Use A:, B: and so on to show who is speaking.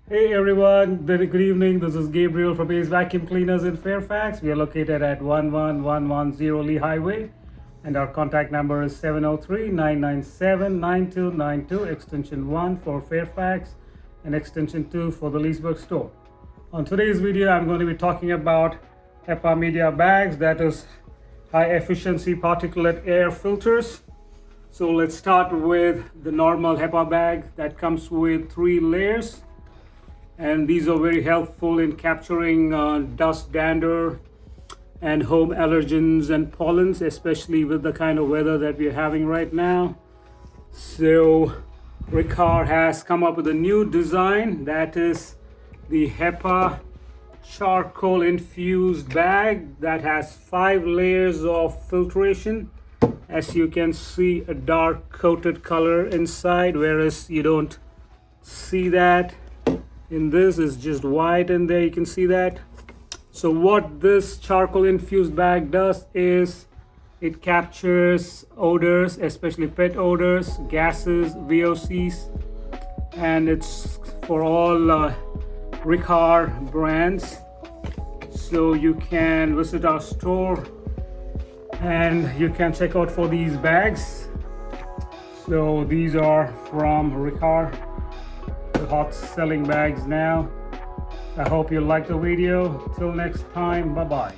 A: Hey everyone, good evening. This is Gabriel from Ace Vacuum Cleaners in Fairfax. We are located at 11110 Lee Highway, and our contact number is 703-997-9292, extension 1 for Fairfax and extension 2 for the Leesburg store. On today's video, I'm going to be talking about HEPA media bags, that is high efficiency particulate air filters. So let's start with the normal HEPA bag that comes with 3 layers. And these are very helpful in capturing dust, dander, and home allergens and pollens, especially with the kind of weather that we're having right now. So Riccar has come up with a new design, that is the HEPA charcoal-infused bag that has 5 layers of filtration. As you can see, a dark coated color inside, whereas you don't see that. In this is just white in there, you can see that. So what this charcoal infused bag does is it captures odors, especially pet odors, gases, VOCs, and it's for all Riccar brands. So you can visit our store and you can check out for these bags. So these are from Riccar, the hot selling bags now. I hope you liked the video. Till next time, bye bye.